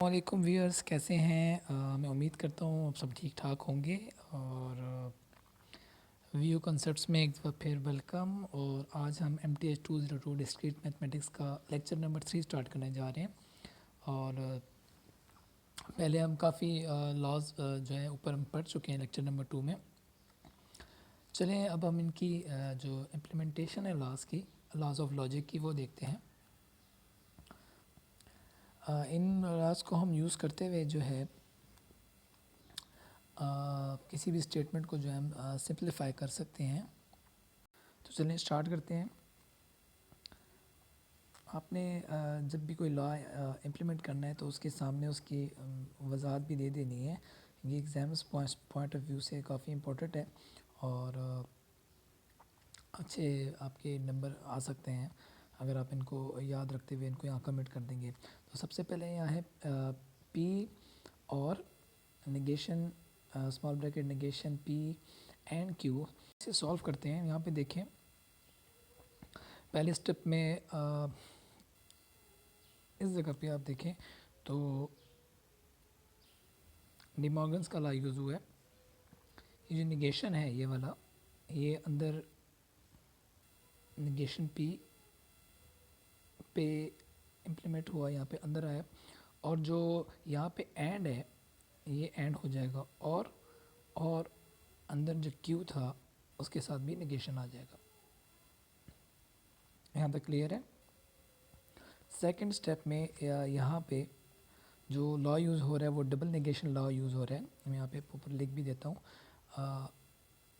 वालेकुम व्यूअर्स, कैसे हैं? मैं उम्मीद करता हूँ आप सब ठीक ठाक होंगे। और व्यू कॉन्सेप्ट्स में एक बार फिर वेलकम। और आज हम MTH 202 डिस्क्रीट मैथमेटिक्स का लेक्चर नंबर 3 स्टार्ट करने जा रहे हैं। और पहले हम काफ़ी लॉज जो है ऊपर हम पढ़ चुके हैं लेक्चर नंबर 2 में। चलें अब हम इनकी जो इम्प्लीमेंटेशन है लॉज ऑफ लॉजिक की, वो देखते हैं। इन लॉज को हम यूज़ करते हुए जो है किसी भी स्टेटमेंट को जो है हम सिंप्लीफाई कर सकते हैं। तो चलिए स्टार्ट करते हैं। आपने जब भी कोई लॉ इम्प्लीमेंट करना है तो उसके सामने उसकी वजाहत भी दे देनी है। ये एग्ज़ाम्स पॉइंट ऑफ व्यू से काफ़ी इम्पोर्टेंट है और अच्छे आपके नंबर आ सकते हैं अगर आप इनको याद रखते हुए इनको यहाँ कमिट कर देंगे। तो सबसे पहले यहाँ है P और negation, small bracket negation P and Q। इसे सॉल्व करते हैं। यहाँ पे देखें, पहले स्टेप में इस जगह पे आप देखें तो डी मॉर्गन्स का लॉ यूज़ हुआ है। ये जो निगेशन है ये वाला, ये अंदर निगेशन P पे इम्प्लीमेंट हुआ, यहाँ पे अंदर आया। और जो यहाँ पे एंड है ये एंड हो जाएगा और अंदर जो Q था उसके साथ भी निगेशन आ जाएगा। यहाँ तक क्लियर है। सेकंड स्टेप में यहाँ पे जो लॉ यूज़ हो रहा है वो डबल नेगेशन लॉ यूज़ हो रहा है। मैं यहाँ पे ऊपर लिख भी देता हूँ,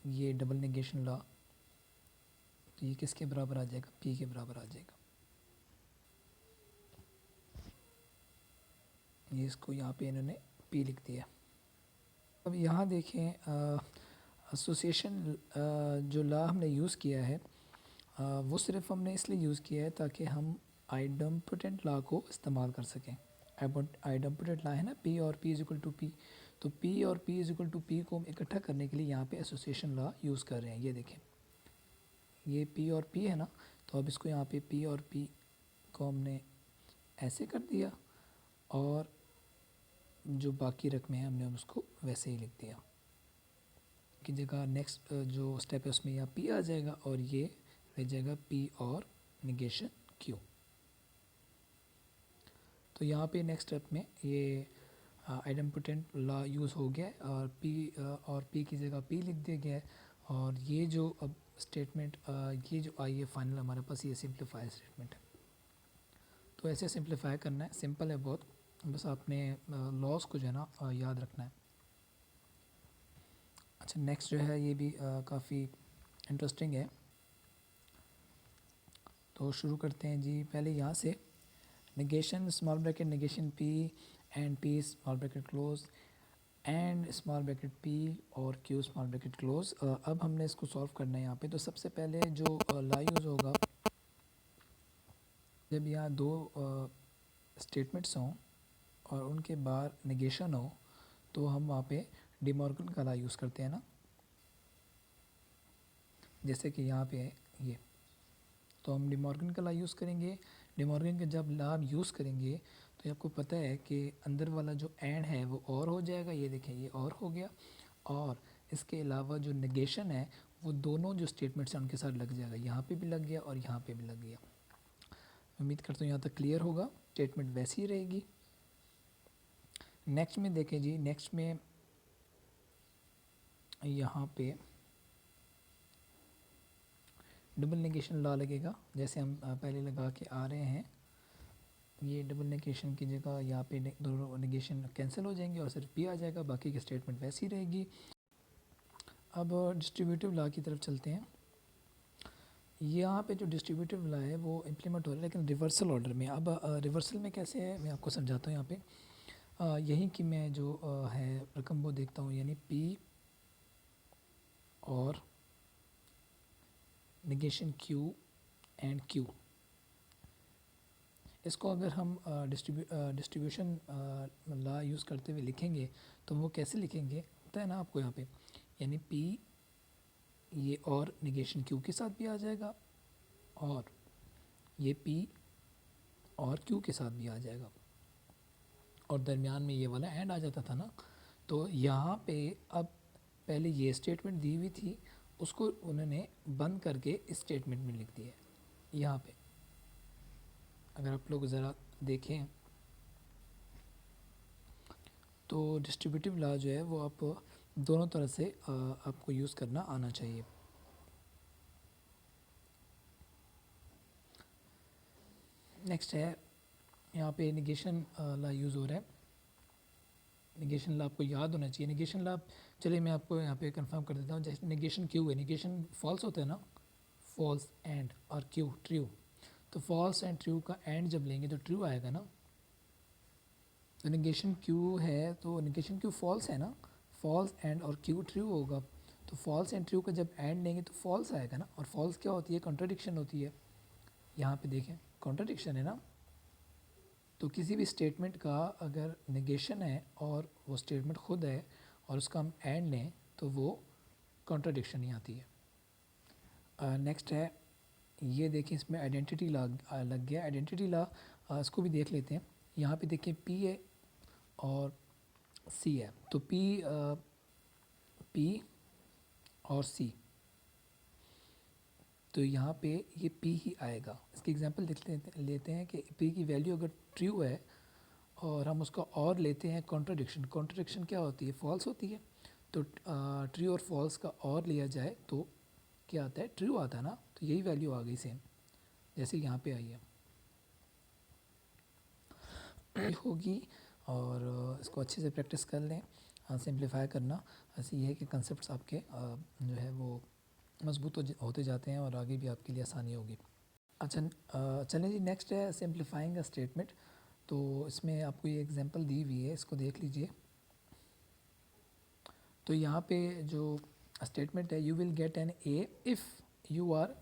ये डबल नेगेशन लॉ। तो ये किसके बराबर आ जाएगा? P के बराबर आ जाएगा। ये इसको यहाँ पे इन्होंने P लिख दिया। अब यहाँ देखें, एसोसिएशन जो लॉ हमने यूज़ किया है वो सिर्फ हमने इसलिए यूज़ किया है ताकि हम आइडेम्पोटेंट लॉ को इस्तेमाल कर सकें। आइडेम्पोटेंट लॉ है ना, P और P is equal to P। तो P और P is equal to P को हम इकट्ठा करने के लिए यहाँ पे एसोसिएशन लॉ यूज़ कर रहे हैं। ये देखें, ये P और P है ना, तो अब इसको यहाँ पे P और P को हमने ऐसे कर दिया और जो बाकी रकमें हैं हमने उसको वैसे ही लिख दिया की जगह। नेक्स्ट जो स्टेप है उसमें यहाँ P आ जाएगा और ये रह जाएगा P और निगेशन Q। तो यहाँ पे नेक्स्ट स्टेप में ये आइडेम्पोटेंट लॉ यूज़ हो गया और P की जगह P लिख दिया गया है। और ये जो अब स्टेटमेंट ये जो आई है फाइनल हमारे पास, ये सिंप्लीफाई स्टेटमेंट है। तो ऐसे सिंप्लीफाई करना है, सिंपल है बहुत, बस आपने लॉस को जो है ना याद रखना है। अच्छा, नेक्स्ट जो है ये भी काफ़ी इंटरेस्टिंग है। तो शुरू करते हैं जी। पहले यहाँ से negation small bracket negation P and P small bracket close and small bracket P और Q स्मॉल ब्रैकेट क्लोज। अब हमने इसको सॉल्व करना है यहाँ पे। तो सबसे पहले जो लॉ यूज़ होगा, जब यहाँ दो स्टेटमेंट्स हों और उनके बाहर negation हो तो हम वहाँ पे डी मॉर्गन का लॉ यूज़ करते हैं ना, जैसे कि यहाँ पे है ये। तो हम डी मॉर्गन का लॉ यूज़ करेंगे। डी मॉर्गन का जब लॉ यूज़ करेंगे तो आपको पता है कि अंदर वाला जो एंड है वो और हो जाएगा। ये देखें, ये और हो गया। और इसके अलावा जो नेगेशन है वो दोनों जो स्टेटमेंट्स हैं उनके साथ लग जाएगा। यहाँ पे भी लग गया और यहाँ पे भी लग गया। उम्मीद करता हूँ यहाँ तक क्लियर होगा। स्टेटमेंट वैसी ही रहेगी। नेक्स्ट में देखें जी, नेक्स्ट में यहाँ पे डबल नेगेशन लॉ लगेगा, जैसे हम पहले लगा के आ रहे हैं। ये डबल नेगेशन की जगह यहाँ पे दोनों नेगेशन कैंसिल हो जाएंगे और सिर्फ P आ जाएगा, बाकी की स्टेटमेंट वैसी रहेगी। अब डिस्ट्रीब्यूटिव लॉ की तरफ चलते हैं। यहाँ पे जो डिस्ट्रीब्यूटिव लॉ है वो इम्प्लीमेंट हो रहा है लेकिन रिवर्सल ऑर्डर में। अब रिवर्सल में कैसे है मैं आपको समझाता हूँ। यहाँ पे यही कि मैं जो है रकम वो देखता हूँ, यानी P और नेगेशन Q एंड Q। इसको अगर हम डिस्ट्रीब्यूशन लॉ यूज़ करते हुए लिखेंगे तो वो कैसे लिखेंगे पता है ना आपको? यहाँ पे यानी P ये और नेगेशन Q के साथ भी आ जाएगा और ये P और Q के साथ भी आ जाएगा। और दरमियान में ये वाला एंड आ जाता था ना, तो यहाँ पे अब पहले ये स्टेटमेंट दी हुई थी, उसको उन्होंने बंद करके इस स्टेटमेंट में लिख दिया है यहाँ पे। अगर आप लोग ज़रा देखें तो डिस्ट्रीब्यूटिव लॉ जो है वो आप दोनों तरह से आपको यूज़ करना आना चाहिए। नेक्स्ट है यहाँ पे निगेशन लॉ यूज़ हो रहा है। निगेशन लॉ आपको याद होना चाहिए। निगेशन लॉ, चलिए मैं आपको यहाँ पे कंफर्म कर देता हूँ। जैसे निगेशन क्यू है, निगेशन फॉल्स होता है ना, फॉल्स एंड और क्यू ट्रू। तो फॉल्स एंड ट्रू का एंड जब लेंगे तो ट्रू आएगा ना। तो निगेशन क्यू है तो निगेशन क्यू फॉल्स है ना, फॉल्स एंड और क्यू ट्रू होगा। तो फॉल्स एंड ट्रू का जब एंड लेंगे तो फॉल्स आएगा ना। और फॉल्स क्या होती है? कॉन्ट्रडिक्शन होती है। यहाँ पे देखें कॉन्ट्रडिक्शन है ना। तो किसी भी स्टेटमेंट का अगर निगेशन है और वो स्टेटमेंट खुद है और उसका हम एंड लें तो वो कॉन्ट्रडिक्शन ही आती है। नेक्स्ट है ये देखिए, इसमें आइडेंटिटी लग गया। आइडेंटिटी लॉ इसको भी देख लेते हैं। यहाँ पे देखिए पी है और सी है। तो पी और सी, तो यहाँ पे ये पी ही आएगा। इसकी एग्जांपल लेते हैं कि पी की वैल्यू अगर ट्रू है और हम उसका और लेते हैं कॉन्ट्रडिक्शन। कॉन्ट्रडिक्शन क्या होती है? फॉल्स होती है। तो ट्रू और फॉल्स का और लिया जाए तो क्या आता है? ट्रू आता है ना। तो यही वैल्यू आ गई सेम जैसे यहाँ पे आई है होगी। और इसको अच्छे से प्रैक्टिस कर लें। सिंप्लीफाई करना ऐसे ये है कि कंसेप्ट आपके जो है वो मजबूत होते जाते हैं और आगे भी आपके लिए आसानी होगी। अच्छा, चलें जी, नेक्स्ट है सिंप्लीफाइंग अ स्टेटमेंट। तो इसमें आपको ये एग्जांपल दी हुई है, इसको देख लीजिए। तो यहाँ पे जो स्टेटमेंट है, you will get an A if you are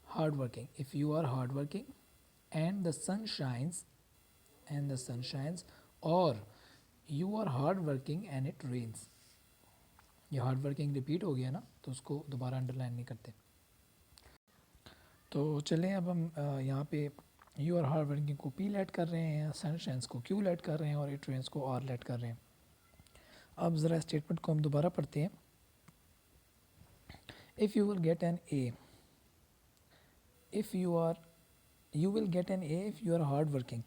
hard working. If you are hard working and the sun shines or you are hard working and it rains. ये हार्ड वर्किंग रिपीट हो गया ना, तो उसको दोबारा underline नहीं करते। तो चलें अब हम यहाँ पे यू आर हार्ड वर्किंग को पी लेट कर रहे हैं, सन शाइन्स को क्यू लेट कर रहे हैं और इट रेन्स को आर लेट कर रहे हैं। अब ज़रा स्टेटमेंट को हम दोबारा पढ़ते हैं। If you will get an A, if you will get an A if you are hard working.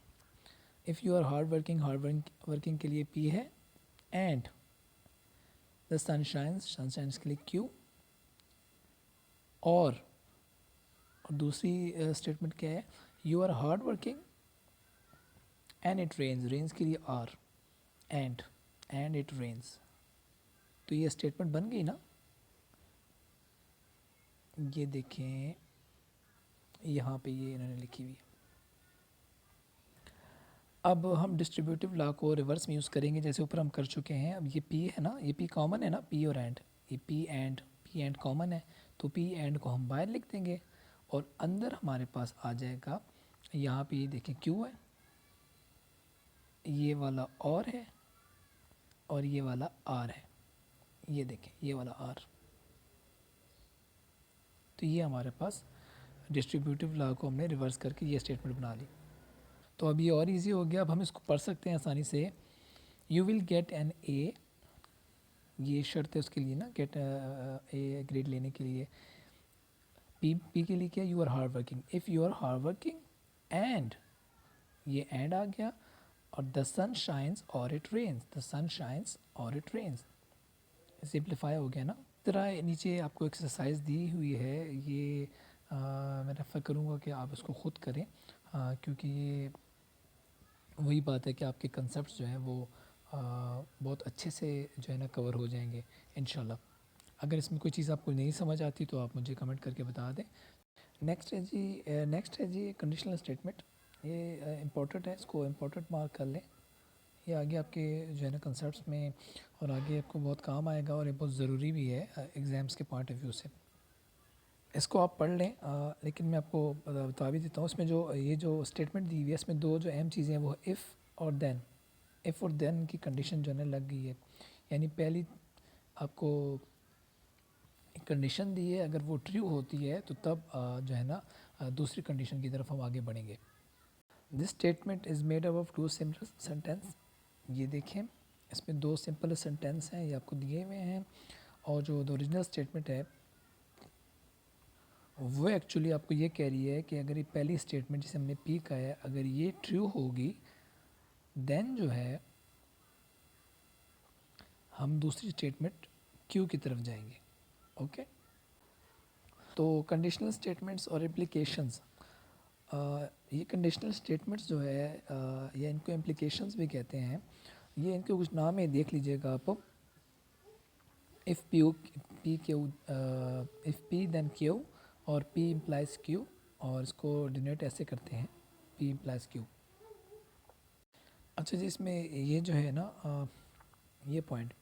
If you are hard working के लिए पी है, एंड द सन शाइन्स के लिए क्यू, और दूसरी स्टेटमेंट क्या है? You are hard working and it rains के लिए आर, एंड इट रेन्स। तो ये स्टेटमेंट बन गई ना। ये देखें यहाँ पे ये इन्होंने लिखी हुई है। अब हम डिस्ट्रीब्यूटिव लॉ को रिवर्स में यूज़ करेंगे जैसे ऊपर हम कर चुके हैं। अब ये पी है ना, ये पी कॉमन है ना, पी और एंड, ये पी एंड कॉमन है। तो पी एंड को हम बाहर लिख देंगे और अंदर हमारे पास आ जाएगा, यहाँ पे ये देखें क्यू है, ये वाला और है और ये वाला आर है। ये देखें ये वाला आर। तो ये हमारे पास डिस्ट्रीब्यूटिव लॉ को हमने रिवर्स करके ये स्टेटमेंट बना ली। तो अब ये और इजी हो गया। अब हम इसको पढ़ सकते हैं आसानी से। You will get an A, ये शर्त है उसके लिए ना, गेट ए ग्रेड लेने के लिए। पी के लिए क्या? You are hard working. If you are hard working and, ये एंड आ गया, और द सन शाइन्स और it rains, the sun shines और इट रेन्स। सिंप्लीफाई हो गया ना। तरह नीचे आपको एक्सरसाइज दी हुई है, ये मैं रेफ़र करूँगा कि आप इसको ख़ुद करें, क्योंकि ये वही बात है कि आपके कंसेप्ट जो हैं वो बहुत अच्छे से जो है ना कवर हो जाएंगे इंशाल्लाह। अगर इसमें कोई चीज़ आपको नहीं समझ आती तो आप मुझे कमेंट करके बता दें। नेक्स्ट है जी कंडीशनल स्टेटमेंट। ये इम्पोर्टेंट है, इसको इम्पोर्टेंट मार्क कर लें। ये आगे आपके जो है ना कंसेप्ट्स में और आगे आपको बहुत काम आएगा और ये बहुत ज़रूरी भी है एग्ज़ाम्स के पॉइंट ऑफ व्यू से। इसको आप पढ़ लें, लेकिन मैं आपको बता भी देता हूँ। इसमें जो ये जो स्टेटमेंट दी हुई है, इसमें दो जो अहम चीज़ें हैं वो इफ़ और देन। इफ़ और देन की कंडीशन जो है ना लग गई है। यानी पहली आपको एक कंडीशन दी है, अगर वो ट्रू होती है तो तब जो है ना दूसरी कंडीशन की तरफ हम आगे बढ़ेंगे। This statement is made up of two similar sentence. ये देखें, इसमें दो सिंपल सेंटेंस हैं, ये आपको दिए हुए हैं, और जो ओरिजिनल स्टेटमेंट है वो एक्चुअली आपको ये कह रही है कि अगर ये पहली स्टेटमेंट जिसे हमने पी का है अगर ये ट्रू होगी देन जो है हम दूसरी स्टेटमेंट क्यू की तरफ जाएंगे। ओके, तो कंडीशनल स्टेटमेंट्स और इम्प्लीकेशंस, ये कंडीशनल स्टेटमेंट्स जो है या इनको इम्प्लीकेशंस भी कहते हैं, ये इनके कुछ नाम है, देख लीजिएगा आप। If P Q, if P then Q, और पी इम्प्लाइज क्यू, और इसको डिनोट ऐसे करते हैं पी इम्प्लाइज क्यू। अच्छा जी, इसमें ये जो है ना ये point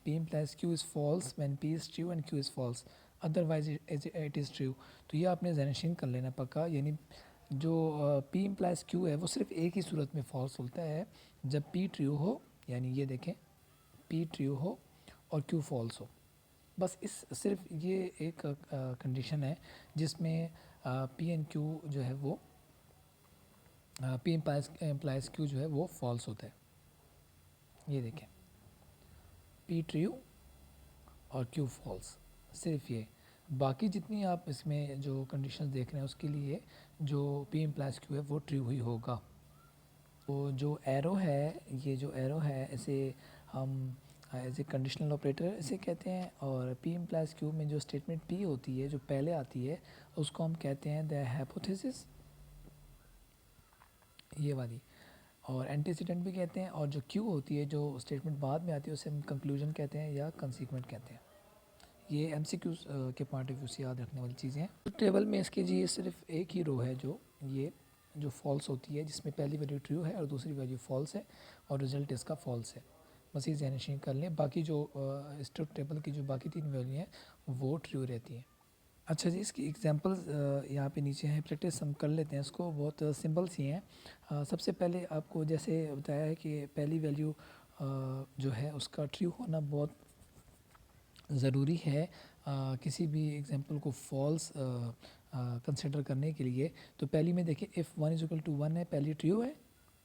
P implies Q is false when P is true and Q is false, otherwise it is true। तो ये आपने ज़हनशीन कर लेना पक्का, यानी जो P implies Q है वो सिर्फ एक ही सूरत में फॉल्स होता है, जब P ट्रू हो, यानी ये देखें P ट्रू हो और Q फॉल्स हो। बस इस सिर्फ ये एक कंडीशन है जिसमें P एंड Q जो है वो P implies Q जो है वो फॉल्स होता है। ये देखें P ट्रू और Q फॉल्स, सिर्फ ये। बाकी जितनी आप इसमें जो कंडीशंस देख रहे हैं उसके लिए जो P इम्प्लाइज Q है वो ट्रू ही होगा। तो जो एरो है, ये जो एरो है इसे हम एज ए कंडीशनल ऑपरेटर इसे कहते हैं, और P इम्प्लाइज Q में जो स्टेटमेंट P होती है जो पहले आती है उसको हम कहते हैं द हाइपोथेसिस, ये वाली, और एंटीसीडेंट भी कहते हैं, और जो Q होती है जो स्टेटमेंट बाद में आती है उसे हम कंक्लूजन कहते हैं या कंसीक्वेंट कहते हैं। ये MCQ के पॉइंट ऑफ व्यू से याद रखने वाली चीज़ें हैं। टेबल में इसके जी सिर्फ एक ही रो है जो फॉल्स होती है, जिसमें पहली वैल्यू ट्रू है और दूसरी वैल्यू फॉल्स है, और रिजल्ट इसका फॉल्स है। बस ये ज़हन कर लें, बाकी जो इस ट्रुथ टेबल की जो बाकी तीन वैल्यू हैं वो ट्रू रहती हैं। अच्छा जी, इसकी एग्जांपल्स यहाँ पे नीचे हैं, प्रैक्टिस हम कर लेते हैं इसको, बहुत सिंपल सी हैं। सबसे पहले आपको जैसे बताया है कि पहली वैल्यू जो है उसका ट्रू होना बहुत ज़रूरी है किसी भी एग्जांपल को फॉल्स कंसिडर करने के लिए। तो पहली में देखिए इफ़ 1 इज इक्वल टू 1 है, पहली ट्रू है,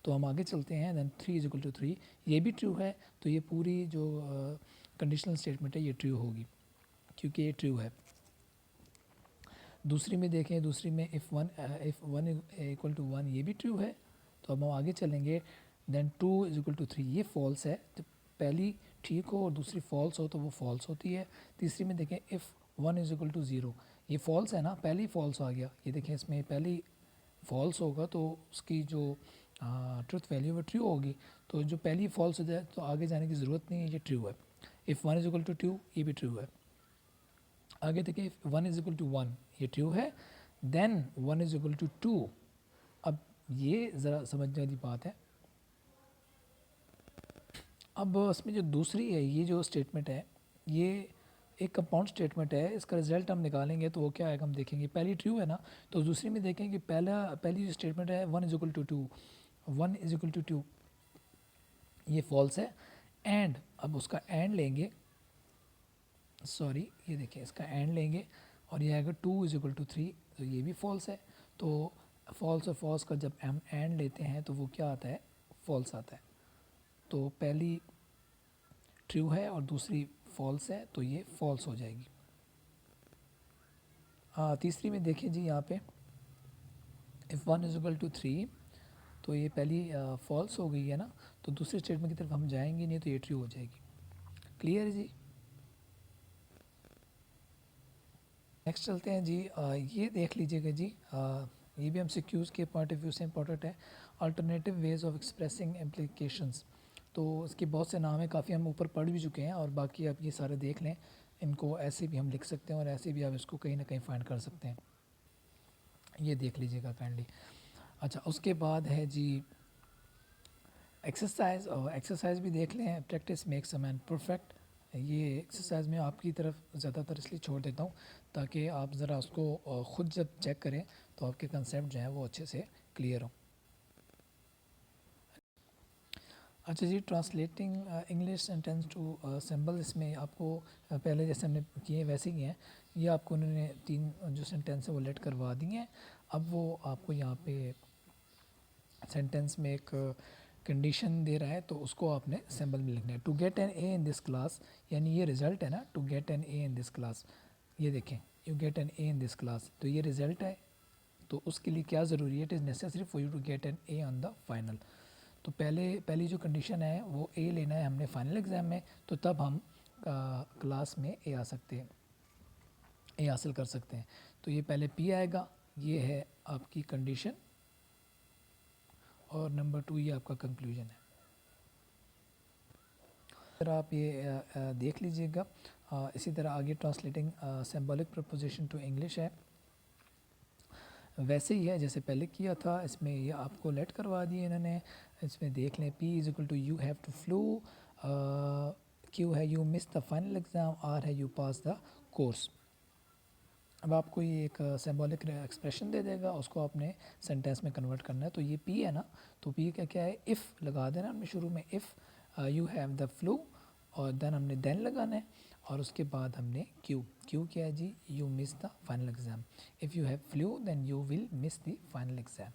तो हम आगे चलते हैं। देन 3 इज इक्वल टू 3, ये भी ट्रू है, तो ये पूरी जो कंडीशनल स्टेटमेंट है ये ट्रू होगी क्योंकि ये ट्रू है। दूसरी में देखें, दूसरी में इफ़ वन इक्वल टू 1, ये भी ट्रू है, तो अब हम आगे चलेंगे। देन 2 इज इक्वल टू 3, ये फॉल्स है, तो पहली ठीक हो और दूसरी फॉल्स हो तो वो फॉल्स होती है। तीसरी में देखें इफ़ 1 इज इक्वल टू 0, ये फॉल्स है ना, पहली फॉल्स आ गया, ये देखें इसमें पहली फॉल्स होगा तो उसकी जो ट्रुथ वैल्यू वो ट्रू होगी, तो जो पहली फॉल्स हो जाए तो आगे जाने की ज़रूरत नहीं है, ये ट्रू है। इफ़ 1 इज इक्वल टू 2, ये भी ट्रू है। आगे देखिए 1 इज इक्वल टू 1, ये ट्रू है। देन 1 इज इक्वल टू 2, अब ये ज़रा समझने वाली बात है। अब इसमें जो दूसरी है, ये जो स्टेटमेंट है ये एक कंपाउंड स्टेटमेंट है, इसका रिजल्ट हम निकालेंगे तो वो क्या आएगा हम देखेंगे। पहली ट्रू है ना, तो दूसरी में देखेंगे पहली जो स्टेटमेंट है 1 is equal to 2, 1 is equal to 2, ये फॉल्स है। एंड अब उसका एंड लेंगे, सॉरी ये देखिए इसका एंड लेंगे और ये आएगा 2 इज इक्वल टू 3, तो ये भी फॉल्स है। तो फॉल्स और फॉल्स का जब हम एंड लेते हैं तो वो क्या आता है, फॉल्स आता है। तो पहली ट्रू है और दूसरी फॉल्स है, तो ये फॉल्स हो जाएगी। तीसरी में देखिए जी, यहाँ पे इफ़ 1 इज इक्वल टू 3, तो ये पहली फॉल्स हो गई है ना, तो दूसरी स्टेटमेंट की तरफ हम जाएंगे नहीं, तो ये ट्रू हो जाएगी। क्लियर है जी। नेक्स्ट चलते हैं जी, ये देख लीजिएगा जी, ये भी हमसे क्यूज़ के पॉइंट ऑफ व्यू से इंपॉर्टेंट है। Alternative ways of expressing implications, तो इसके बहुत से नाम हैं, काफ़ी हम ऊपर पढ़ भी चुके हैं, और बाकी आप ये सारे देख लें। इनको ऐसे भी हम लिख सकते हैं और ऐसे भी आप इसको कहीं ना कहीं फाइंड कर सकते हैं, ये देख लीजिएगा काइंडली। अच्छा, उसके बाद है जी एक्सरसाइज, और एक्सरसाइज भी देख लें, practice makes a man perfect. ये एक्सरसाइज में आपकी तरफ ज़्यादातर इसलिए छोड़ देता हूँ ताकि आप ज़रा उसको ख़ुद जब चेक करें तो आपके कंसेप्ट जो है वो अच्छे से क्लियर हो। अच्छा जी, translating English sentence to symbol, इसमें आपको पहले जैसे हमने किए वैसे ही हैं, ये आपको उन्होंने 3 जो सेंटेंस है वो लेट करवा दिए हैं। अब वो आपको यहाँ पे सेंटेंस में एक कंडीशन दे रहा है तो उसको आपने सिंबल में लिखना है। To get an A in this class, यानी ये रिज़ल्ट है ना, to get an A in this class, ये देखें you get an A in this class, तो ये रिज़ल्ट है। तो उसके लिए क्या ज़रूरी है, it is necessary for you to get an A on the final. तो पहली जो कंडीशन है वो ए लेना है हमने फाइनल एग्ज़ाम में, तो तब हम क्लास में ए आ सकते हैं, ए हासिल कर सकते हैं। तो ये पहले पी आएगा, ये है आपकी कंडीशन, और नंबर 2 ये आपका कंक्लूजन है। अगर आप ये देख लीजिएगा, इसी तरह आगे translating symbolic proposition to English है, वैसे ही है जैसे पहले किया था। इसमें ये आपको लेट करवा दिए इन्होंने, इसमें देख लें P is equal to you have to flu, Q है you miss the final exam, R है यू पास द कोर्स। अब आपको ये एक सिंबॉलिक एक्सप्रेशन दे देगा, उसको आपने सेंटेंस में कन्वर्ट करना है। तो ये P है ना, तो P का क्या है, इफ़ लगा देना हमने शुरू में, if you have the flu, और देन हमने देन लगाना है, और उसके बाद हमने Q क्या है जी, you miss the final exam. If you have flu then you will miss the final exam.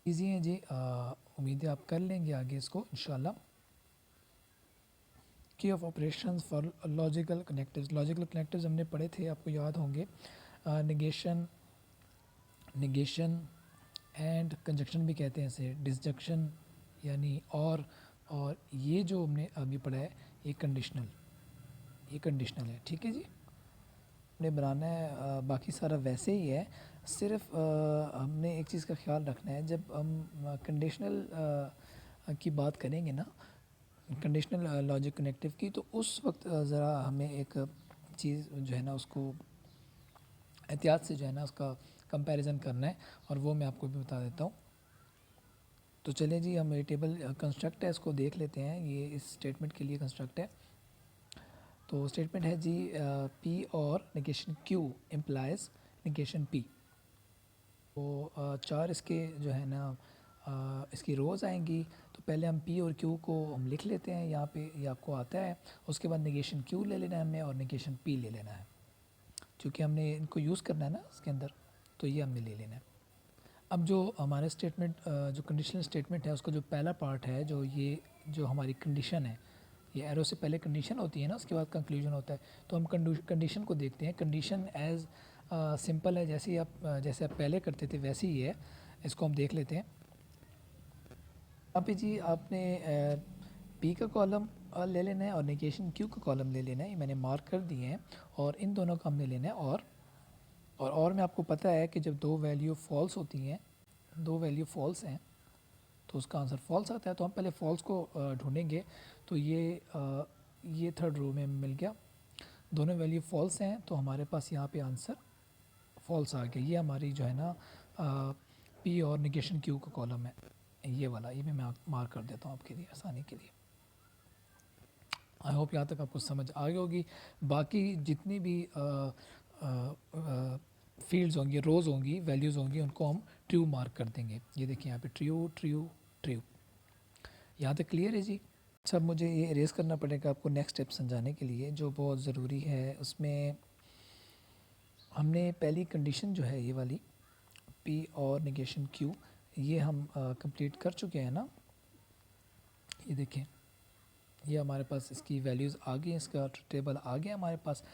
Easy है जी, उम्मीद है आप कर लेंगे आगे इसको इंशाल्लाह। की of operations for logical connectives, logical connectives हमने पढ़े थे, आपको याद होंगे, नेगेशन एंड कंजक्शन भी कहते हैं इसे, डिसजंक्शन यानी और ये जो हमने अभी पढ़ा है ये कंडीशनल है, ठीक है जी। हमने बनाना है, बाकी सारा वैसे ही है, सिर्फ हमने एक चीज़ का ख्याल रखना है, जब हम कंडीशनल की बात करेंगे ना, कंडीशनल लॉजिक कनेक्टिव की, तो उस वक्त ज़रा हमें एक चीज़ जो है ना उसको एहतियात से जो है ना उसका कंपैरिजन करना है, और वो मैं आपको भी बता देता हूँ। तो चलिए जी, हम ये टेबल कंस्ट्रक्ट है इसको देख लेते हैं, ये इस स्टेटमेंट के लिए कंस्ट्रक्ट है। तो स्टेटमेंट है जी, P और negation Q implies negation P। तो 4 इसके जो है ना इसकी रोज़ आएंगी, तो पहले हम P और Q को हम लिख लेते हैं यहाँ पे, ये आपको आता है। उसके बाद नेगेशन Q ले लेना है हमने, और नेगेशन P ले लेना है, क्योंकि हमने इनको यूज़ करना है ना इसके अंदर, तो ये हमने ले लेना है। अब जो हमारे स्टेटमेंट जो कंडीशनल स्टेटमेंट है, उसका जो पहला पार्ट है, जो हमारी कंडीशन है, ये एरो से पहले कंडीशन होती है ना, उसके बाद कंक्लूजन होता है। तो हम कंडीशन को देखते हैं। कंडीशन एज सिंपल है, जैसे आप पहले करते थे वैसे ही है, इसको हम देख लेते हैं। यहाँ पे जी आपने P का कॉलम ले लेना है, और नेगेशन Q का कॉलम ले लेना है, ये मैंने मार्क कर दिए हैं, और इन दोनों का हमने लेना है। और में आपको पता है कि जब दो वैल्यू फॉल्स होती हैं, दो वैल्यू फॉल्स हैं, तो उसका आंसर फॉल्स आता है। तो हम पहले फॉल्स को ढूंढेंगे, तो ये थर्ड रो में मिल गया, दोनों वैल्यू फॉल्स हैं, तो हमारे पास यहाँ पे आंसर फॉल्स आ गया। ये हमारी जो है ना P और नेगेशन Q का कॉलम है, ये वाला, ये भी मैं मार्क कर देता हूँ आपके लिए आसानी के लिए। आई होप यहाँ तक आपको समझ आ गई होगी। बाकी जितनी भी फील्ड्स होंगी, रोज़ होंगी, वैल्यूज़ होंगी, उनको हम ट्रू मार्क कर देंगे। ये देखिए यहाँ पे ट्रू। यहाँ तक क्लियर है जी। अच्छा, मुझे ये इरेज करना पड़ेगा आपको नेक्स्ट स्टेप समझाने के लिए, जो बहुत ज़रूरी है। उसमें हमने पहली कंडीशन जो है ये वाली P और नेगेशन Q, ये हम कंप्लीट कर चुके हैं ना। ये देखें, ये हमारे पास इसकी वैल्यूज़ आ गई, इसका टेबल आ गया हमारे पास।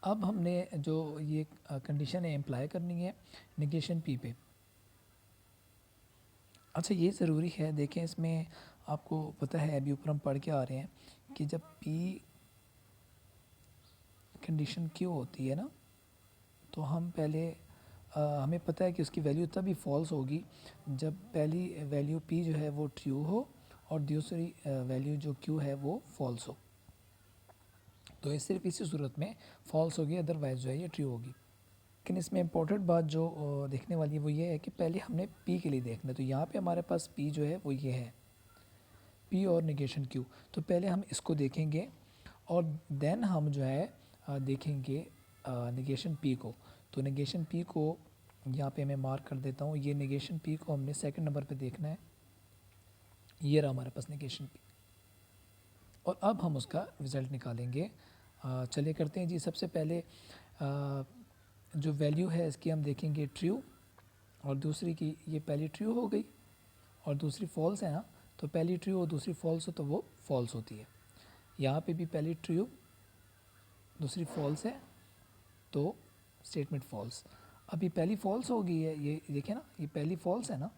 अब हमने जो ये कंडीशन है अप्लाई करनी है नेगेशन P पे। अच्छा, ये ज़रूरी है, देखें इसमें आपको पता है, अभी ऊपर हम पढ़ के आ रहे हैं कि जब P कंडीशन Q होती है ना, तो हम पहले हमें पता है कि उसकी वैल्यू तभी फॉल्स होगी जब पहली वैल्यू P जो है वो ट्रू हो, और दूसरी वैल्यू जो Q है वो फॉल्स हो। तो ये सिर्फ इसी सूरत में फॉल्स होगी, अदरवाइज जो है ये ट्रू होगी। लेकिन इसमें इंपॉर्टेंट बात जो देखने वाली है वो ये है कि पहले हमने P के लिए देखना है। तो यहाँ पे हमारे पास P जो है वो ये है, P और नेगेशन Q। तो पहले हम इसको देखेंगे, और देन हम जो है देखेंगे नेगेशन P को। तो नेगेशन P को यहाँ पे मैं मार्क कर देता हूँ, ये नेगेशन P को हमने सेकंड नंबर पे देखना है। ये रहा हमारे पास नेगेशन P, और अब हम उसका रिज़ल्ट निकालेंगे। चलिए करते हैं जी। सबसे पहले जो वैल्यू है इसकी हम देखेंगे ट्रू, और दूसरी की, ये पहली ट्रू हो गई और दूसरी फॉल्स है ना, तो पहली ट्रू और दूसरी फॉल्स हो तो वो फॉल्स होती है। यहाँ पे भी पहली ट्रू दूसरी फॉल्स है तो स्टेटमेंट फॉल्स। अब ये पहली फॉल्स हो गई है, ये देखिए ना, ये पहली फॉल्स है ना,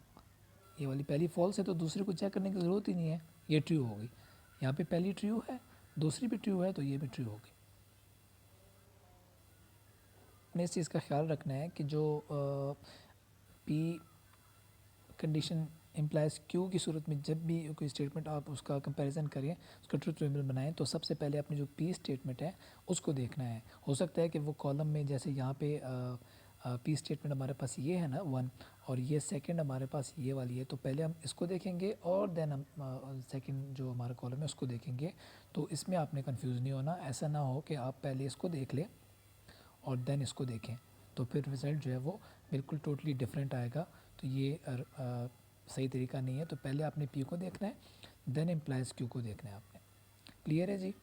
ये वाली पहली फॉल्स है तो दूसरी को चेक करने की ज़रूरत ही नहीं है, ये ट्रू हो गई। यहाँ पे पहली ट्रू है, दूसरी भी ट्रू है तो ये भी ट्रू हो गई। अपने इस चीज़ का ख्याल रखना है कि जो पी कंडीशन इम्प्लाइज क्यू की सूरत में जब भी कोई स्टेटमेंट आप उसका कंपैरिजन करें, उसका ट्रूथ टेबल बनाएं, तो सबसे पहले अपनी जो पी स्टेटमेंट है उसको देखना है। हो सकता है कि वो कॉलम में, जैसे यहाँ पे पी स्टेटमेंट हमारे पास ये है ना 1, और ये सेकंड हमारे पास ये वाली है, तो पहले हम इसको देखेंगे और देन हम सेकंड जो हमारा कॉलम है उसको देखेंगे। तो इसमें आपने कंफ्यूज नहीं होना, ऐसा ना हो कि आप पहले इसको देख लें और देन इसको देखें, तो फिर रिज़ल्ट जो है वो बिल्कुल टोटली डिफरेंट आएगा। तो ये सही तरीका नहीं है। तो पहले आपने पी को देखना है, देन इम्प्लाइज क्यू को देखना है आपने। क्लियर है जी?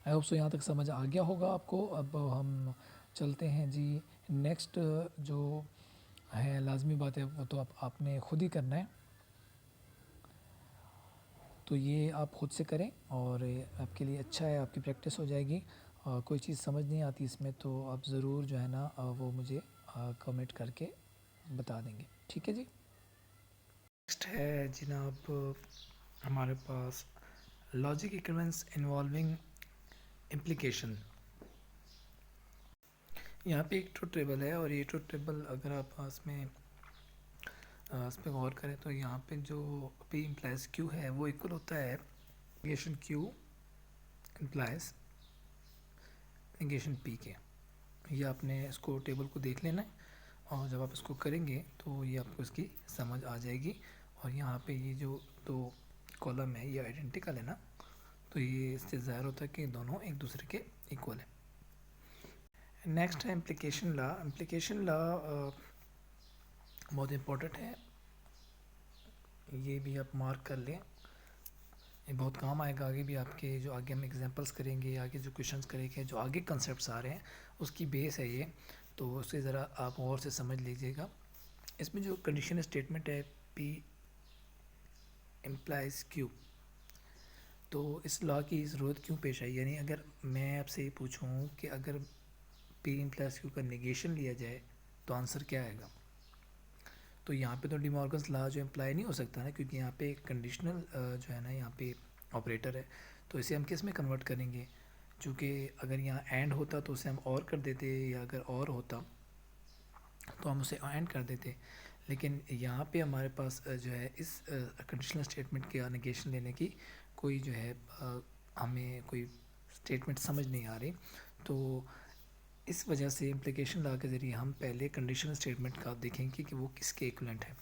आई होप सो यहाँ तक समझ आ गया होगा आपको। अब हम चलते हैं जी नेक्स्ट। जो है लाजमी बात है वो तो आपने ख़ुद ही करना है, तो ये आप ख़ुद से करें और आपके लिए अच्छा है, आपकी प्रैक्टिस हो जाएगी। कोई चीज़ समझ नहीं आती इसमें तो आप ज़रूर जो है ना वो मुझे कमेंट करके बता देंगे, ठीक है जी। नेक्स्ट है जनाब हमारे पास लॉजिक इक्विवेलेंस इन्वॉल्विंग इम्प्लीकेशन। यहाँ पे एक ट्रुथ टेबल है और ये ट्रुथ टेबल अगर आप इसमें इस पर गौर करें तो यहाँ पे जो पी इम्प्लाइज क्यू है वो इक्वल होता है negation Q implies negation P के। ये आपने इसको टेबल को देख लेना है और जब आप इसको करेंगे तो ये आपको इसकी समझ आ जाएगी। और यहाँ पे ये जो दो कॉलम है ये आइडेंटिकल है ना, तो ये इससे ज़ाहिर होता है कि दोनों एक दूसरे के इक्वल है। नेक्स्ट है इम्प्लीकेशन लॉ। इम्प्लीकेशन लॉ बहुत इम्पोर्टेंट है, ये भी आप मार्क कर लें, ये बहुत काम आएगा आगे भी आपके। जो आगे हम एग्जांपल्स करेंगे, आगे जो क्वेश्चंस करेंगे, जो आगे कंसेप्ट्स आ रहे हैं उसकी बेस है ये, तो उसे ज़रा आप और से समझ लीजिएगा। इसमें जो कंडीशन स्टेटमेंट है पी इम्प्लाइज क्यू, तो इस लॉ की ज़रूरत क्यों पेश आई? यानी अगर मैं आपसे ये पूछूं कि अगर पी इम्प्लाइज क्यू का नेगेशन लिया जाए तो आंसर क्या आएगा? तो यहाँ पे तो डी मॉर्गन्स लॉ जो अप्लाई नहीं हो सकता ना, क्योंकि यहाँ पे कंडीशनल जो है ना यहाँ पे ऑपरेटर है, तो इसे हम किस में कन्वर्ट करेंगे? चूँकि अगर यहाँ एंड होता तो उसे हम और कर देते, या अगर और होता तो हम उसे एंड कर देते। लेकिन यहाँ पे हमारे पास जो है इस कंडीशनल स्टेटमेंट के नेगेशन लेने की कोई जो है हमें कोई स्टेटमेंट समझ नहीं आ रही। तो इस वजह से इम्प्लीकेशन लॉ के ज़रिए हम पहले कंडीशनल स्टेटमेंट का देखेंगे कि वो किसके इक्विवेलेंट है।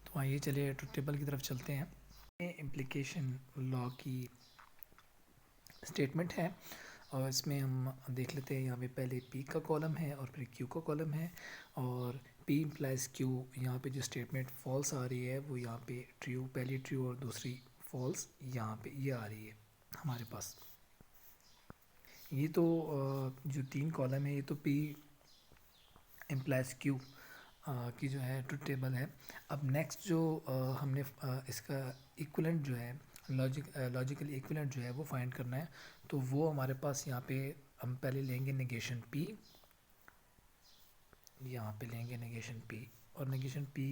तो आइए चलिए ट्रुथ टेबल की तरफ चलते हैं। इम्प्लीकेशन लॉ की स्टेटमेंट है और इसमें हम देख लेते हैं। यहाँ पे पहले पी का कॉलम है और फिर क्यू का कॉलम है, और पी इम्प्लाइज क्यू, यहाँ पे जो स्टेटमेंट फॉल्स आ रही है वो यहाँ पे ट्रू, पहली ट्रू और दूसरी फॉल्स यहाँ पे ये आ रही है हमारे पास। ये तो जो तीन कॉलम है ये तो पी इम्प्लाइज क्यू की जो है ट्रुथ टेबल है। अब नेक्स्ट जो हमने इसका इक्विवेलेंट जो है लॉजिकल इक्विवेलेंट जो है वो फाइंड करना है। तो वो हमारे पास यहाँ पे हम पहले लेंगे नेगेशन पी, यहाँ पे लेंगे नेगेशन पी, और नेगेशन पी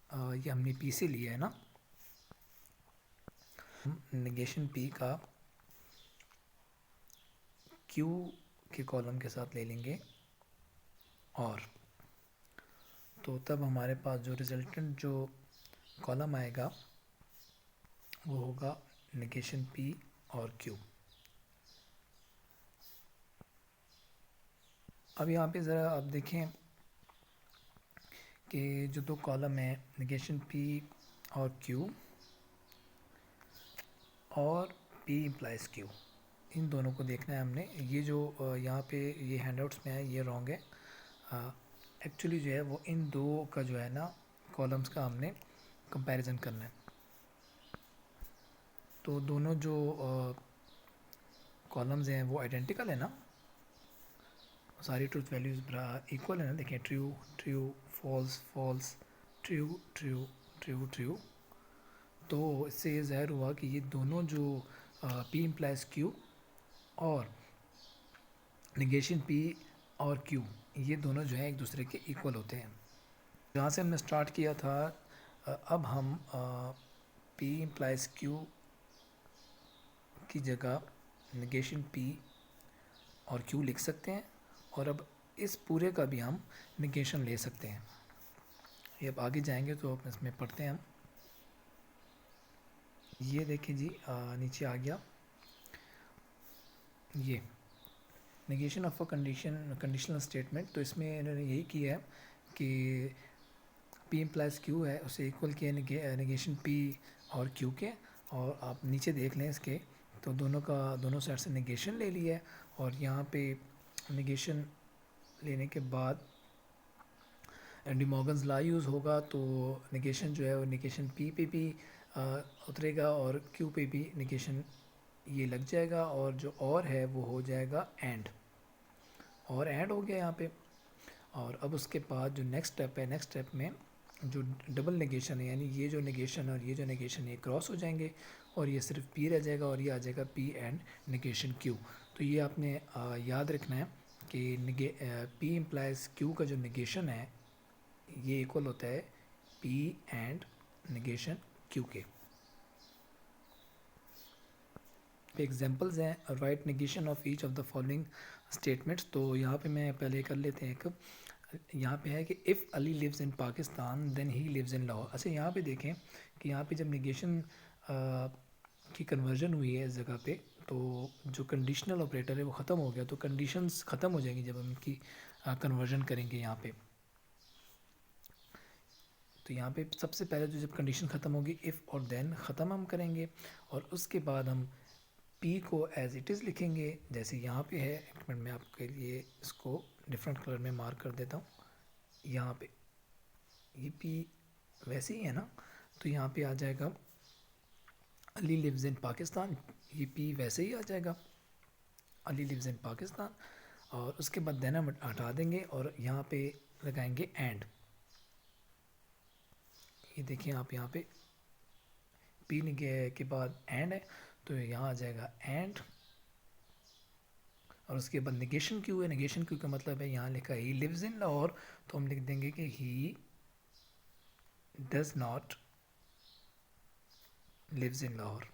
ये हमने पी से लिया है ना, हम नेगेशन पी का क्यू के कॉलम के साथ ले लेंगे, और तो तब हमारे पास जो रिजल्टेंट जो कॉलम आएगा वो होगा नेगेशन पी और क्यू। अब यहाँ पे ज़रा आप देखें कि जो दो कॉलम है नेगेशन पी और क्यू और पी इम्प्लाइज क्यू, इन दोनों को देखना है हमने। ये जो यहाँ पे ये हैंडआउट्स में है ये रॉन्ग है। एक्चुअली जो है वो इन दो का जो है ना कॉलम्स का हमने कंपैरिजन करना है। तो दोनों जो कॉलम्स हैं वो आइडेंटिकल है ना, सारी ट्रूथ वैल्यूज़ इक्वल है ना। देखें true true false false true true true true. तो इससे ये ज़ाहिर हुआ कि ये दोनों जो P इम्प्लाइज Q और निगेशन P और Q, ये दोनों जो है एक दूसरे के इक्वल होते हैं। जहाँ से हमने स्टार्ट किया था, अब हम P इम्प्लाइज Q की जगह निगेशन P और Q लिख सकते हैं, और अब इस पूरे का भी हम निगेशन ले सकते हैं। ये अब आगे जाएंगे तो अब इसमें पढ़ते हैं हम। ये देखिए जी, नीचे आ गया ये negation of a conditional statement. तो इसमें इन्होंने यही किया है कि P इम्प्लाइज Q है, उसे इक्वल किया नेगेशन P और Q के, और आप नीचे देख लें इसके, तो दोनों साइड से नेगेशन ले लिया है, और यहाँ पे नेगेशन लेने के बाद डी मॉर्गन्स लॉ यूज़ होगा, तो नेगेशन जो है वो नेगेशन P पे भी उतरेगा और Q पे भी नेगेशन ये लग जाएगा, और जो और है वो हो जाएगा एंड, और एंड हो गया यहाँ पे। और अब उसके बाद जो नेक्स्ट स्टेप है, नेक्स्ट स्टेप में जो डबल नेगेशन है, यानी ये जो नेगेशन और ये जो नेगेशन ये क्रॉस हो जाएंगे, और ये सिर्फ P रह जाएगा, और ये आ जाएगा P एंड नेगेशन Q। तो ये आपने याद रखना है कि P इम्प्लाइज Q का जो नेगेशन है ये इक्वल होता है P एंड नेगेशन Q के। एग्जांपल्स हैं, right negation of each of the following statements. तो यहाँ पे मैं पहले कर लेते हैं एक, यहाँ पे है कि if Ali lives in Pakistan then he lives in Lahore. अच्छा, यहाँ पे देखें कि यहाँ पे जब नेगेशन की कन्वर्जन हुई है इस जगह पे, तो जो कंडीशनल ऑपरेटर है वो ख़त्म हो गया, तो कंडीशंस ख़त्म हो जाएंगी जब हम इनकी कन्वर्जन करेंगे यहाँ पे। तो यहाँ पे सबसे पहले जो जब कंडीशन ख़त्म होगी, इफ़ और देन ख़त्म हम करेंगे, और उसके बाद हम P को एज इट इज़ लिखेंगे, जैसे यहाँ पे है। एक मिनट में आपके लिए इसको डिफरेंट कलर में मार्क कर देता हूँ। यहाँ पे ये P वैसे ही है ना, तो यहाँ पे आ जाएगा अली लिव्स इन पाकिस्तान, ये P वैसे ही आ जाएगा, अली लिव्स इन पाकिस्तान। और उसके बाद देन हम हटा देंगे और यहाँ पे लगाएंगे एंड। ये देखिए आप यहाँ पे P के बाद एंड है, तो यहाँ आ जाएगा एंड, और उसके बाद नेगेशन क्यू है। नेगेशन क्यू का मतलब है, यहाँ लिखा है ही लिव्स इन लाहौर, तो हम लिख देंगे कि he does not lives in Lahore,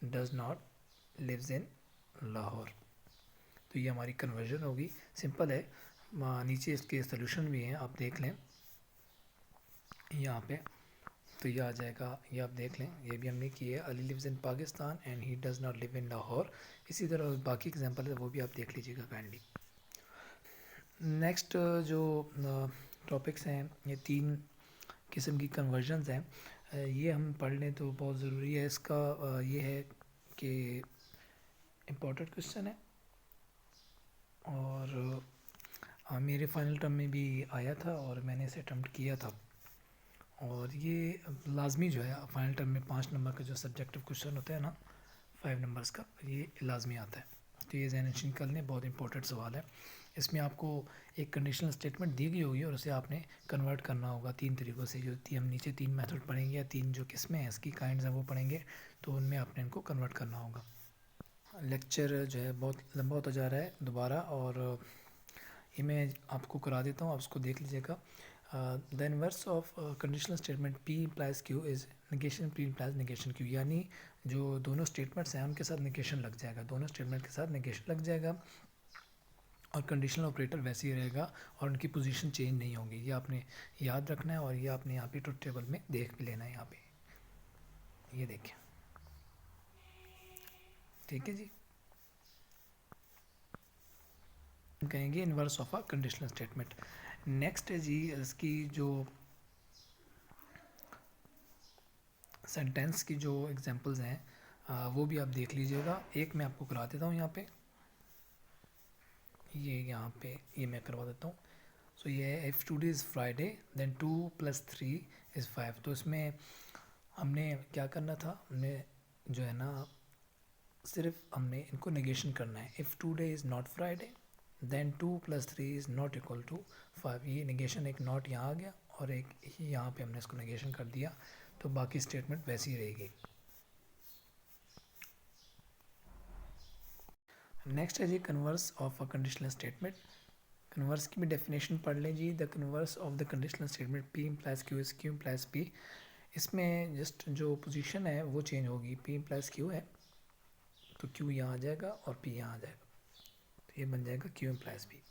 does not lives in Lahore. तो ये हमारी कन्वर्जन होगी, सिंपल है। नीचे इसके सोल्यूशन भी हैं, आप देख लें यहाँ पे, तो ये आ जाएगा, ये आप देख लें, ये भी हमने की है, Ali lives in Pakistan and he does not live in Lahore. इसी तरह बाकी एग्जांपल है वो भी आप देख लीजिएगा काइंडली। नेक्स्ट जो टॉपिक्स हैं, ये 3 किस्म की कन्वर्जन्स हैं, ये हम पढ़ लें तो बहुत ज़रूरी है। इसका ये है कि इम्पोर्टेंट क्वेश्चन है, और मेरे फाइनल टर्म में भी आया था और मैंने इसे अटैम्प्ट किया था, और ये लाजमी जो है फाइनल टर्म में 5 नंबर का जो सब्जेक्टिव क्वेश्चन होता है ना, 5 नंबर्स का, ये लाजमी आता है। तो ये ज़हन नशीन कर लें, बहुत इंपॉर्टेंट सवाल है। इसमें आपको एक कंडीशनल स्टेटमेंट दी गई होगी और उसे आपने कन्वर्ट करना होगा 3 तरीक़ों से। जो हम नीचे 3 मेथड पढ़ेंगे, या 3 जो किस्में हैं इसकी काइंड्स हैं वो पढ़ेंगे, तो उनमें आपने इनको कन्वर्ट करना होगा। लेक्चर जो है बहुत लंबा होता जा रहा है दोबारा, और ये मैं आपको करा देता हूँ, आप उसको देख लीजिएगा। The inverse of conditional statement P implies Q is negation P implies negation Q, यानी जो दोनों स्टेटमेंट्स हैं उनके साथ नेगेशन लग जाएगा, दोनों स्टेटमेंट के साथ नेगेशन लग जाएगा, और कंडीशनल ऑपरेटर वैसे ही रहेगा, और उनकी पोजीशन चेंज नहीं होगी। ये आपने याद रखना है, और ये आपने यहाँ पे ट्रुथ टेबल में देख भी लेना है। यहाँ पे ये देखें, ठीक है जी। कहेंगे inverse of a conditional statement. Next है जी, इसकी जो सेंटेंस की जो एग्जांपल्स हैं वो भी आप देख लीजिएगा। एक मैं आपको करा देता हूँ यहाँ पे, ये यहाँ पे ये मैं करवा देता हूँ। सो ये है, if today is Friday then 2 + 3 is 5। तो इसमें हमने क्या करना था, हमने जो है ना सिर्फ हमने इनको नेगेशन करना है। If today is not Friday then 2 + 3 is not equal to 5। ये नेगेशन एक नॉट यहाँ आ गया, और एक ही यहाँ पे हमने इसको नेगेशन कर दिया, तो बाकी स्टेटमेंट वैसी ही रहेगी। नेक्स्ट है जी converse of a conditional statement. Converse की भी डेफिनेशन पढ़ लें जी। The converse of the conditional statement P implies Q is Q implies P। इसमें जस्ट जो पोजीशन है वो चेंज होगी। P implies Q है तो Q यहाँ आ जाएगा और P यहाँ आ जाएगा, तो ये बन जाएगा Q implies P।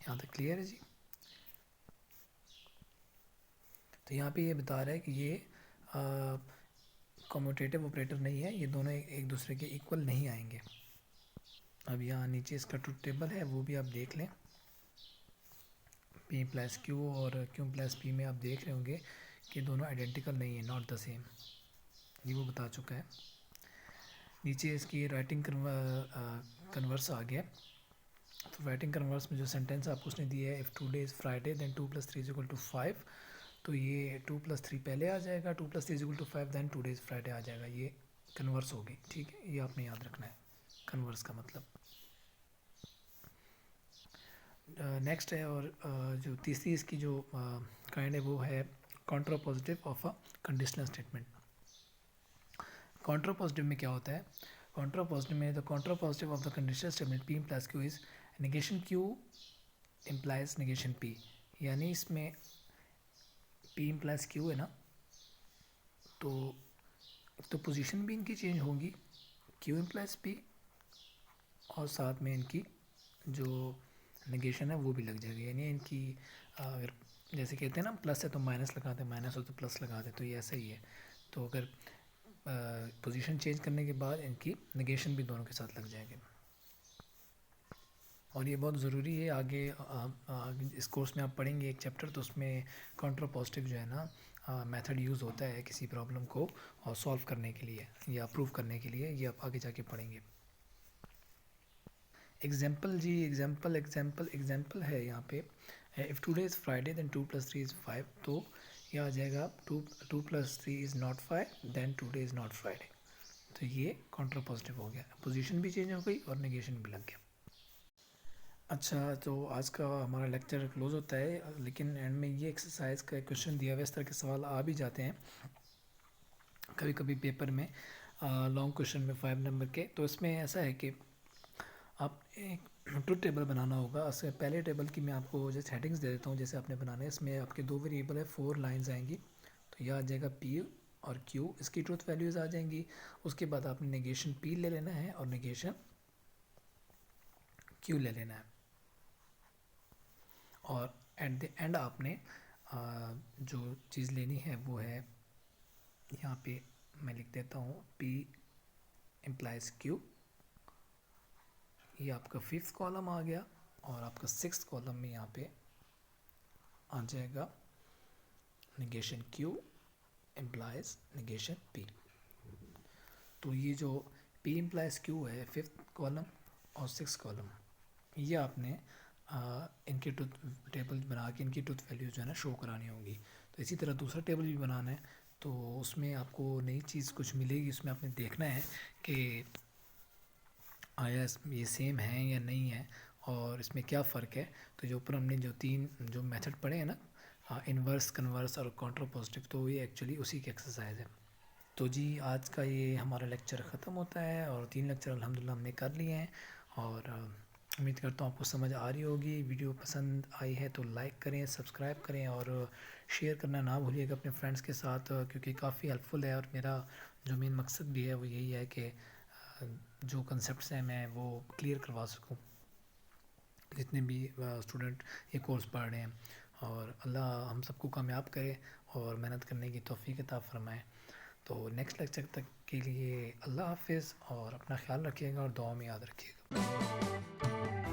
यहाँ तक क्लियर है जी। तो यहाँ पे ये बता रहा है कि ये कम्यूटेटिव ऑपरेटर नहीं है, ये दोनों एक दूसरे के इक्वल नहीं आएंगे। अब यहाँ नीचे इसका ट्रुथ टेबल है, वो भी आप देख लें। P प्लस Q और Q प्लस P में आप देख रहे होंगे कि दोनों आइडेंटिकल नहीं है, नॉट द सेम, ये वो बता चुका है। नीचे इसकी राइटिंग कन्वर्स आ गया। तो राइटिंग कन्वर्स में जो सेंटेंस आपको उसने दिया है, if today is Friday then 2 + 3 = 5, तो ये 2 + 3 पहले आ जाएगा, 2 + 3 = 5 देन टुडे इज़ फ्राइडे आ जाएगा। ये कन्वर्स होगी, ठीक है, ये आपने याद रखना है कन्वर्स का मतलब। नेक्स्ट है, और जो तीसरी इसकी जो काइंड है वो है contrapositive of a conditional statement. Contrapositive में क्या होता है? कॉन्ट्रापोजिटिव में the contrapositive of the conditional statement P implies Q is negation Q implies negation P। यानी इसमें P implies Q है ना, तो पोजीशन भी इनकी चेंज होगी, Q implies P, और साथ में इनकी जो नेगेशन है वो भी लग जाएगी। यानी इनकी अगर जैसे कहते हैं ना प्लस है तो माइनस लगाते हैं, माइनस हो तो प्लस लगाते हैं, तो ये ऐसा ही है। तो अगर पोजीशन चेंज करने के बाद इनकी नेगेशन भी दोनों के साथ लग जाएंगे। और ये बहुत ज़रूरी है, आगे इस कोर्स में आप पढ़ेंगे एक चैप्टर, तो उसमें कॉन्ट्रापोजिटिव जो है ना मेथड यूज़ होता है किसी प्रॉब्लम को और सॉल्व करने के लिए या प्रूव करने के लिए, ये आप आगे जाके पढ़ेंगे। एग्जाम्पल जी, एग्जाम्पल है यहाँ पे। If today is Friday then 2 + 3 = 5, तो ये आ जाएगा 2 + 3 is not 5 then today is not Friday. तो ये कॉन्ट्रापोजिटिव हो गया, पोजीशन भी चेंज हो गई और नेगेशन भी लग गया। अच्छा, तो आज का हमारा लेक्चर क्लोज होता है, लेकिन एंड में ये एक्सरसाइज का क्वेश्चन दिया हुआ है, इस तरह के सवाल आ भी जाते हैं कभी कभी पेपर में, लॉन्ग क्वेश्चन में 5 नंबर के। तो इसमें ऐसा है कि आप एक ट्रुथ टेबल बनाना होगा। उससे पहले टेबल की मैं आपको जैसे हेडिंग्स दे देता हूँ, जैसे आपने बनाना है। इसमें आपके 2 वेरिएबल है, 4 लाइंस आएंगी, तो यह आ जाएगा P और Q, इसकी ट्रुथ वैल्यूज़ आ जाएंगी। उसके बाद आपने नेगेशन P ले लेना है और नेगेशन Q ले लेना है, और एट द एंड आपने जो चीज़ लेनी है वो है, यहाँ पे मैं लिख देता हूँ P implies Q, ये आपका 5th कॉलम आ गया, और आपका 6th कॉलम में यहाँ पे आ जाएगा negation Q implies negation P। तो ये जो P implies Q है 5th कॉलम और 6th कॉलम, ये आपने इनके ट्रुथ टेबल बना के इनकी ट्रुथ वैल्यूज जो है ना शो करानी होगी। तो इसी तरह दूसरा टेबल भी बनाना है, तो उसमें आपको नई चीज़ कुछ मिलेगी, उसमें आपने देखना है कि आया ये सेम है या नहीं है और इसमें क्या फ़र्क है। तो जो ऊपर हमने जो 3 जो मेथड पढ़े हैं ना, इन्वर्स, कन्वर्स और कॉन्ट्रापोजिटिव, तो ये एक्चुअली उसी की एक्सरसाइज है। तो जी आज का ये हमारा लेक्चर ख़त्म होता है, और 3 लेक्चर अल्हम्दुलिल्लाह हमने कर लिए हैं, और उम्मीद करता हूँ आपको समझ आ रही होगी। वीडियो पसंद आई है तो लाइक करें, सब्सक्राइब करें, और शेयर करना ना भूलिएगा अपने फ्रेंड्स के साथ, क्योंकि काफ़ी हेल्पफुल है। और मेरा जो मेन मकसद भी है वो यही है कि जो कंसेप्ट्स हैं मैं वो क्लियर करवा सकूँ जितने भी स्टूडेंट ये कोर्स पढ़ रहे हैं, और अल्लाह हम सबको कामयाब करे और मेहनत करने की तौफीक अता फ़रमाए। तो नेक्स्ट लेक्चर तक के लिए अल्लाह हाफिज़, और अपना ख्याल रखिएगा और दुआ में याद रखिएगा।